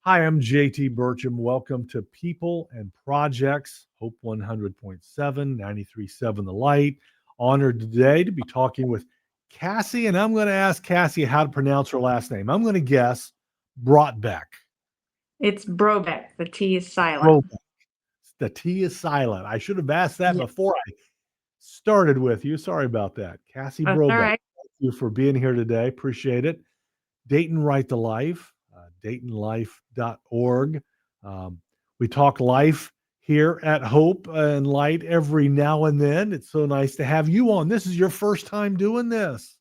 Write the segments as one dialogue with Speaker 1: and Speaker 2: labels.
Speaker 1: Hi, I'm JT Burcham. Welcome to People and Projects, Hope 100.7, 93.7 The Light. Honored today to be talking with Cassie, and I'm going to ask Cassie how to pronounce her last name. I'm going to guess Brotbeck.
Speaker 2: It's Brobeck. The T is silent.
Speaker 1: Brobeck. The T is silent. I should have asked that
Speaker 2: Yeah,
Speaker 1: before I started with you. Sorry about that. Cassie
Speaker 2: that's all
Speaker 1: Brotbeck,
Speaker 2: right.
Speaker 1: thank you for being here today. Appreciate it. Dayton Right to Life, DaytonLife.org. Um, we talk life here at Hope and Light every now and then. It's so nice to have you on. This is your first time doing this.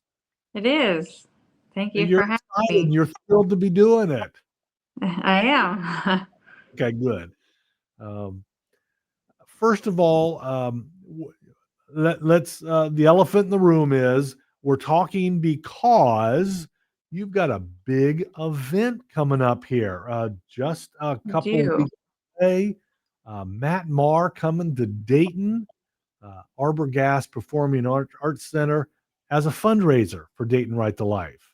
Speaker 2: It is. Thank you
Speaker 1: You're
Speaker 2: for having
Speaker 1: excited and
Speaker 2: me.
Speaker 1: you're thrilled to be doing it.
Speaker 2: I am.
Speaker 1: Okay, good. Um, First of all, let's the elephant in the room is we're talking because you've got a big event coming up here. Just a
Speaker 2: I
Speaker 1: couple
Speaker 2: do.
Speaker 1: weeks away, Matt Marr coming to Dayton, Arbor Gas Performing Arts Center as a fundraiser for Dayton Right to Life.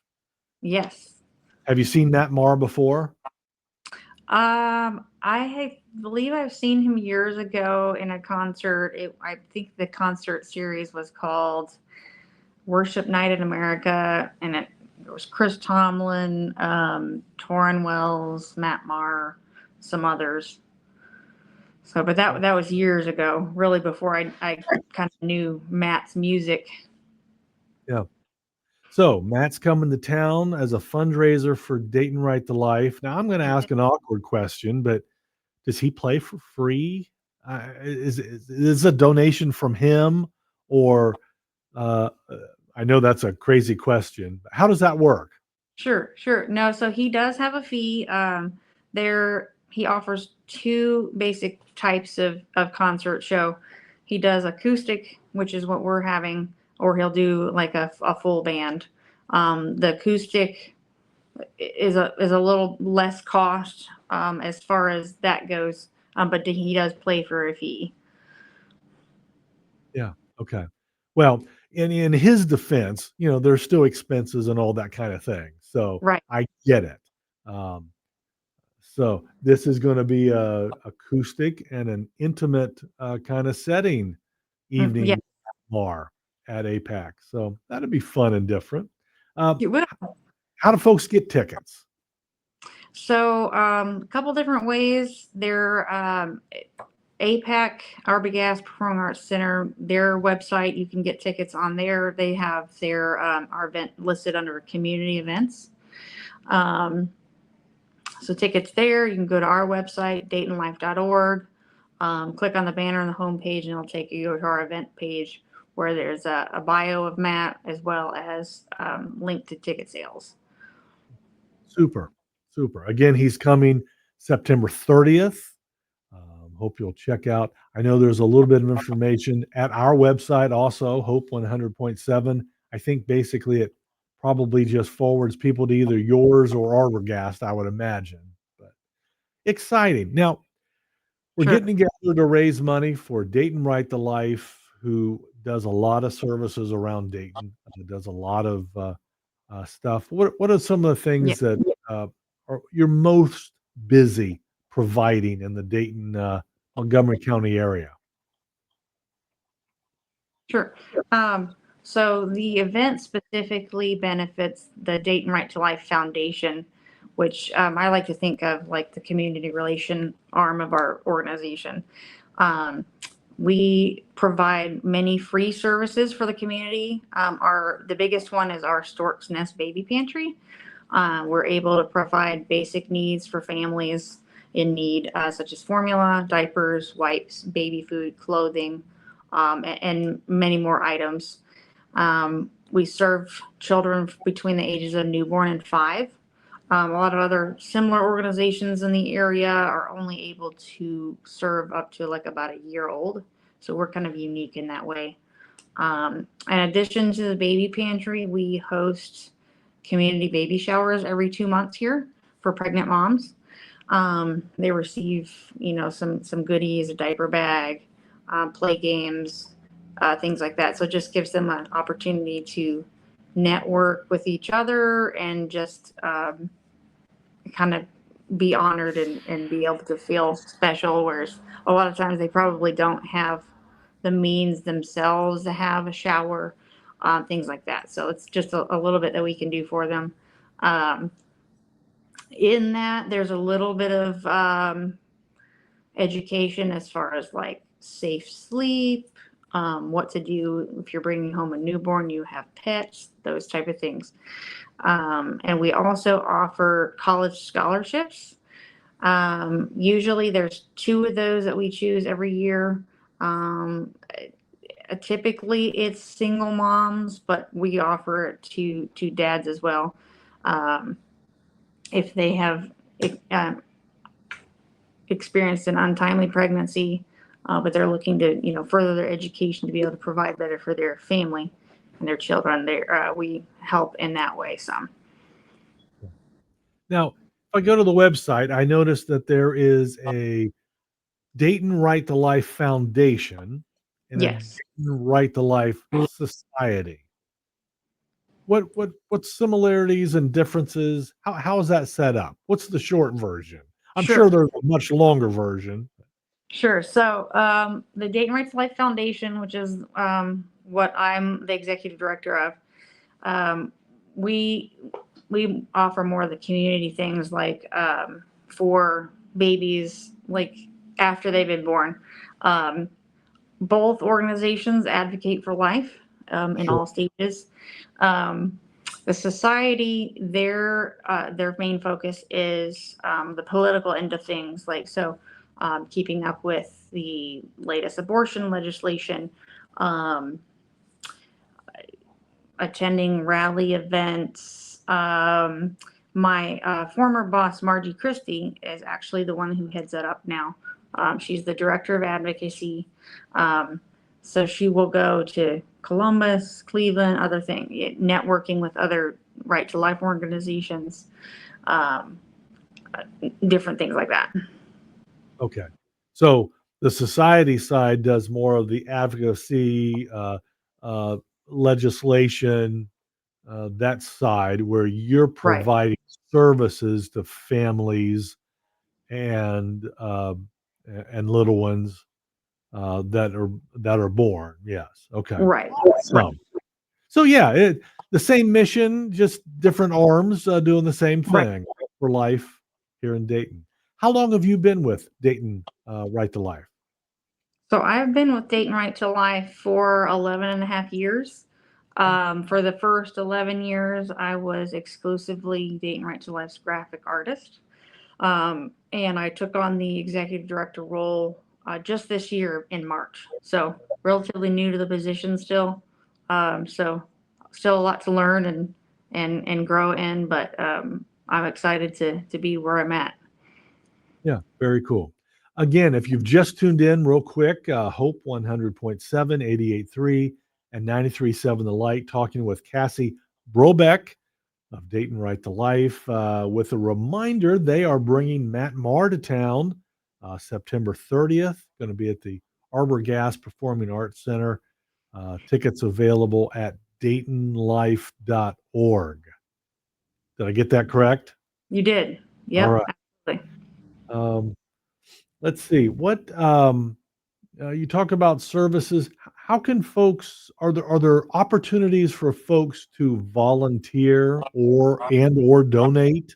Speaker 2: Yes.
Speaker 1: Have you seen Matt Marr before?
Speaker 2: Believe I've seen him years ago in a concert. I think the concert series was called Worship Night in America, and it was Chris Tomlin, Torrin Wells, Matt Maher, some others. So, but that was years ago, really before I kind of knew Matt's music.
Speaker 1: Yeah. So Matt's coming to town as a fundraiser for Dayton Right to Life. Now I'm going to ask an awkward question, but does he play for free? Is a donation from him, or uh, I know that's a crazy question. But how does that work?
Speaker 2: Sure, sure. No, so he does have a fee. There he offers two basic types of concert show. He does acoustic, which is what we're having, or he'll do like a full band. The acoustic is a little less cost as far as that goes, but he does play for a fee.
Speaker 1: Yeah. Okay. Well, in his defense, there's still expenses and all that kind of thing. So
Speaker 2: Right.
Speaker 1: I get it. Um, So this is going to be a acoustic and an intimate kind of setting
Speaker 2: Yeah,
Speaker 1: evening bar at APAC. So that'd be fun and different. Um,
Speaker 2: it will.
Speaker 1: how do folks get tickets?
Speaker 2: So, a couple different ways. APAC, Arbigas Performing Arts Center, their website, you can get tickets on there. They have our event listed under community events. Um, so tickets there. You can go to our website, DaytonLife.org. Click on the banner on the homepage, and it'll take you to our event page where there's a bio of Matt as well as link to ticket sales.
Speaker 1: Super, super. Again, he's coming September 30th. Hope you'll check out. I know there's a little bit of information at our website also, Hope 100.7. I think basically it probably just forwards people to either yours or Arborgast, I would imagine. But exciting. Now, we're
Speaker 2: Sure.
Speaker 1: getting together to raise money for Dayton Right to Life, who does a lot of services around Dayton, does a lot of stuff. What are some of the
Speaker 2: Yeah.
Speaker 1: things that you're most busy providing in the Dayton, Montgomery County area?
Speaker 2: Sure. So the event specifically benefits the Dayton Right to Life Foundation, which I like to think of like the community relation arm of our organization. Um, we provide many free services for the community. The biggest one is our Stork's Nest Baby Pantry. We're able to provide basic needs for families in need, such as formula, diapers, wipes, baby food, clothing, and many more items. We serve children between the ages of newborn and 5. A lot of other similar organizations in the area are only able to serve up to like about a year old. So we're kind of unique in that way. In addition to the baby pantry, we host community baby showers every 2 months here for pregnant moms. They receive, some goodies, a diaper bag, play games, things like that. So it just gives them an opportunity to network with each other and just kind of be honored and be able to feel special, whereas a lot of times they probably don't have the means themselves to have a shower, things like that. So it's just a little bit that we can do for them. Um, in that, there's a little bit of education as far as like safe sleep, what to do if you're bringing home a newborn, you have pets, those type of things. And we also offer college scholarships. Usually there's 2 of those that we choose every year. Typically it's single moms, but we offer it to dads as well. Um, if they have uh, experienced an untimely pregnancy, but they're looking to, further their education to be able to provide better for their family and their children. We help in that way some.
Speaker 1: Now, if I go to the website, I noticed that there is a Dayton Right to Life Foundation and a
Speaker 2: Yes.
Speaker 1: Dayton Right to Life Society. What similarities and differences? How is that set up? What's the short version? I'm sure
Speaker 2: Sure.
Speaker 1: there's a much longer version.
Speaker 2: Sure. So the Dayton Right to Life Foundation, which is what I'm the executive director of, um, we we offer more of the community things like for babies, like after they've been born. Um, both organizations advocate for life in
Speaker 1: Sure.
Speaker 2: all stages. Um, the society, their main focus is the political end of things, like so, keeping up with the latest abortion legislation, um, attending rally events. My former boss, Margie Christie, is actually the one who heads that up now. She's the director of advocacy. Um, so she will go to Columbus, Cleveland, other things, networking with other right to life organizations, um, different things like that.
Speaker 1: Okay. So the society side does more of the advocacy, uh, legislation, that side where you're
Speaker 2: Right.
Speaker 1: providing services to families and little ones that are born. Yes. Okay.
Speaker 2: Right. Right.
Speaker 1: So yeah, the same mission, just different arms doing the same
Speaker 2: Right.
Speaker 1: thing for life here in Dayton. How long have you been with Dayton Right to Life?
Speaker 2: So I've been with Dayton Right to Life for 11 and a half years. For the first 11 years, I was exclusively Dayton Right to Life's graphic artist. And I took on the executive director role just this year in March. So relatively new to the position still. So still a lot to learn and grow in, but I'm excited to be where I'm at.
Speaker 1: Yeah, very cool. Again, if you've just tuned in real quick, Hope 100.7, 88.3, and 93.7 The Light, talking with Cassie Brotbeck of Dayton Right to Life, with a reminder they are bringing Matt Marr to town September 30th, going to be at the Arbor Gas Performing Arts Center. Tickets available at DaytonLife.org. Did I get that correct?
Speaker 2: You did.
Speaker 1: All
Speaker 2: Yep.
Speaker 1: right.
Speaker 2: Absolutely.
Speaker 1: Um, let's see. What you talk about services. How can folks are there opportunities for folks to volunteer or donate?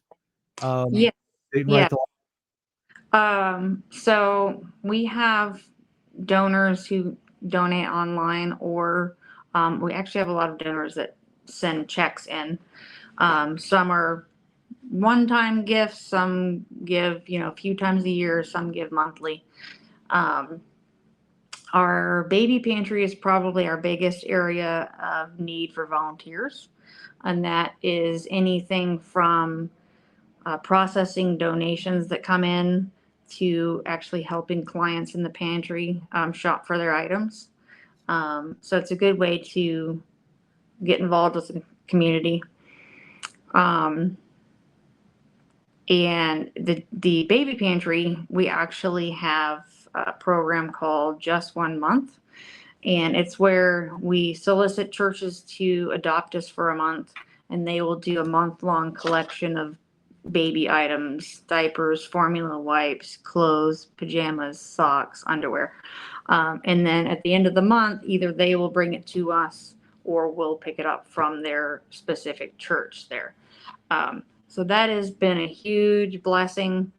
Speaker 1: Um,
Speaker 2: Yeah.
Speaker 1: Dayton
Speaker 2: Yeah.
Speaker 1: Right to
Speaker 2: So we have donors who donate online, or we actually have a lot of donors that send checks in. Some are one-time gifts, some give, a few times a year, some give monthly. Um, our baby pantry is probably our biggest area of need for volunteers, and that is anything from processing donations that come in to actually helping clients in the pantry shop for their items. So it's a good way to get involved with the community. Um, and the baby pantry, we actually have a program called Just 1 Month. And it's where we solicit churches to adopt us for a month, and they will do a month-long collection of baby items, diapers, formula wipes, clothes, pajamas, socks, underwear. And then at the end of the month, either they will bring it to us or we'll pick it up from their specific church there. So that has been a huge blessing.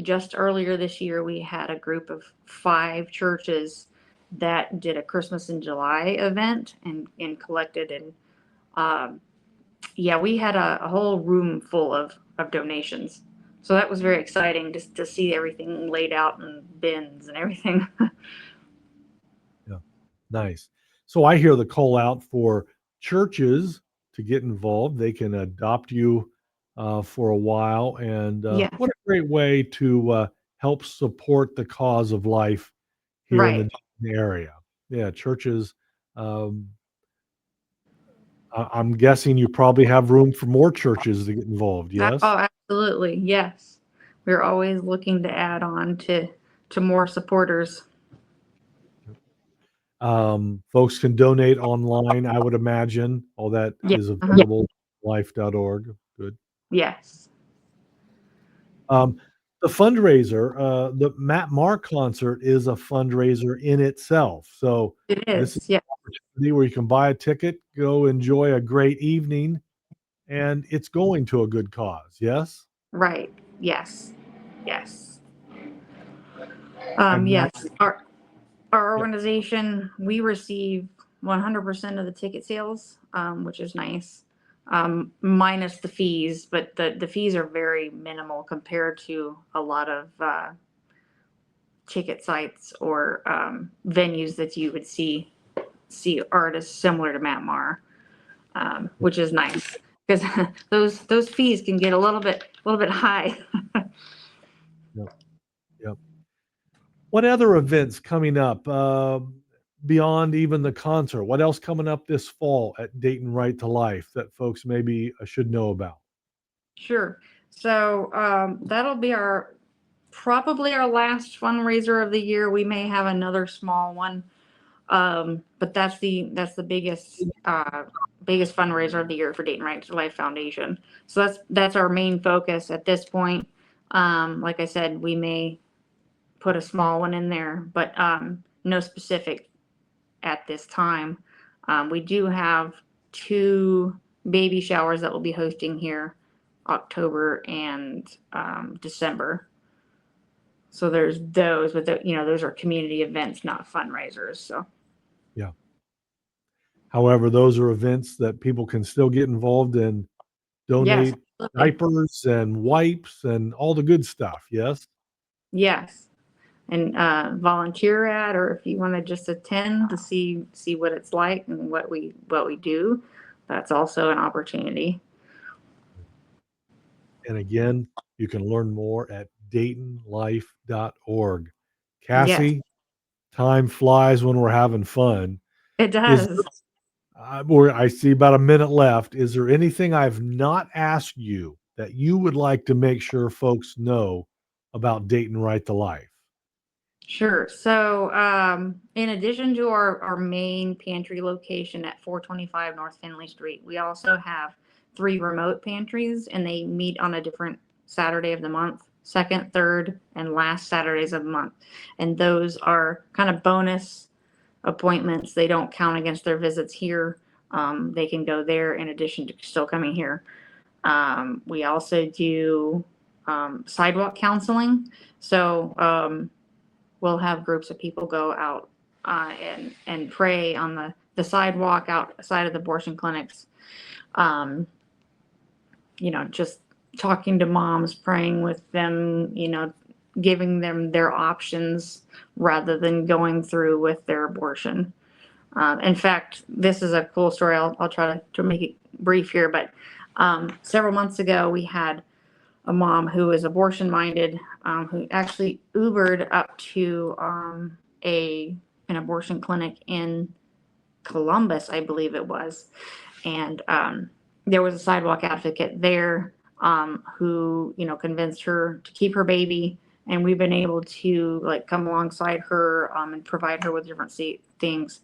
Speaker 2: Just earlier this year, we had a group of 5 churches that did a Christmas in July event and collected. And yeah, we had a whole room full of donations. So that was very exciting just to see everything laid out in bins and everything.
Speaker 1: Yeah, nice. So I hear the call out for churches to get involved. They can adopt you for a while, and
Speaker 2: Yes,
Speaker 1: what a great way to help support the cause of life here in the
Speaker 2: right.
Speaker 1: Dayton area. Yeah, churches. Um, I'm guessing you probably have room for more churches to get involved. Yes.
Speaker 2: Oh, absolutely. Yes. We're always looking to add on to more supporters.
Speaker 1: Folks can donate online, I would imagine. All that
Speaker 2: Yeah.
Speaker 1: is
Speaker 2: Uh-huh.
Speaker 1: available, life.org. Good.
Speaker 2: Yes.
Speaker 1: Um, the fundraiser, the Matt Marr concert is a fundraiser in itself. So
Speaker 2: It
Speaker 1: this is
Speaker 2: is. Yeah.
Speaker 1: an opportunity where you can buy a ticket, go enjoy a great evening, and it's going to a good cause. Yes.
Speaker 2: Right. Yes. Yes.
Speaker 1: I
Speaker 2: Yes.
Speaker 1: imagine.
Speaker 2: Our
Speaker 1: Yep.
Speaker 2: organization, we receive 100% of the ticket sales, which is nice, minus the fees, but the fees are very minimal compared to a lot of ticket sites or venues that you would see artists similar to Matt Maher, which is nice because those fees can get a little bit high.
Speaker 1: Yep. Yep. What other events coming up beyond even the concert? What else coming up this fall at Dayton Right to Life that folks maybe should know about?
Speaker 2: Sure. So that'll be our probably our last fundraiser of the year. We may have another small one, but that's the biggest fundraiser of the year for Dayton Right to Life Foundation. So that's our main focus at this point. Like I said, we may put a small one in there, but no specific at this time. We do have 2 baby showers that we'll be hosting here, October and December. So there's those, but those are community events, not fundraisers. So
Speaker 1: Yeah. However, those are events that people can still get involved in,
Speaker 2: yes,
Speaker 1: donate
Speaker 2: absolutely.
Speaker 1: diapers and wipes and all the good stuff. Yes.
Speaker 2: Yes, and volunteer at, or if you want to just attend to see what it's like and what we do, that's also an opportunity.
Speaker 1: And again, you can learn more at DaytonLife.org.
Speaker 2: Yes,
Speaker 1: Cassie, time flies when we're having fun.
Speaker 2: it
Speaker 1: Is
Speaker 2: does.
Speaker 1: I see about a minute left. Is there anything I've not asked you that you would like to make sure folks know about Dayton Right to Life?
Speaker 2: Sure. So, in addition to our main pantry location at 425 North Finley Street, we also have 3 remote pantries, and they meet on a different Saturday of the month, second, third, and last Saturdays of the month. And those are kind of bonus appointments. They don't count against their visits here. They can go there in addition to still coming here. We also do sidewalk counseling. So, we'll have groups of people go out and pray on the sidewalk outside of the abortion clinics. Um, just talking to moms, praying with them, giving them their options rather than going through with their abortion. In fact, this is a cool story. I'll try to make it brief here, but several months ago we had a mom who is abortion minded, who actually Ubered up to an abortion clinic in Columbus, I believe it was, and there was a sidewalk advocate there who convinced her to keep her baby, and we've been able to like come alongside her and provide her with different things.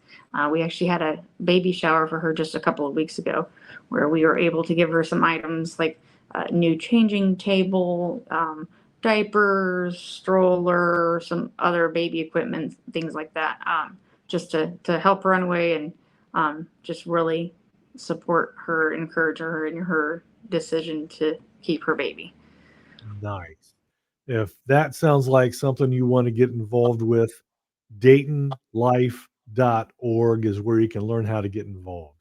Speaker 2: We actually had a baby shower for her just a couple of weeks ago, where we were able to give her some items like new changing table, diapers, stroller, some other baby equipment, things like that, just to help her on the way and just really support her, encourage her in her decision to keep her baby.
Speaker 1: Nice. If that sounds like something you want to get involved with, DaytonLife.org is where you can learn how to get involved.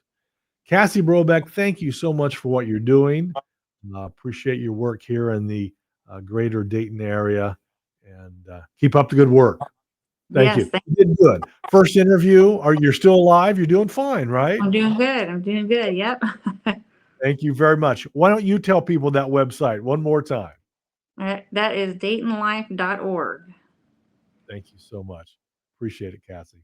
Speaker 1: Cassie Brotbeck, thank you so much for what you're doing. Appreciate your work here in the greater Dayton area, and keep up the good work. Thank
Speaker 2: Yes,
Speaker 1: you. You did good. First interview. You're still alive? You're doing fine, right?
Speaker 2: I'm doing good. I'm doing good. Yep.
Speaker 1: Thank you very much. Why don't you tell people that website one more time?
Speaker 2: That is DaytonLife.org.
Speaker 1: Thank you so much. Appreciate it, Cassie.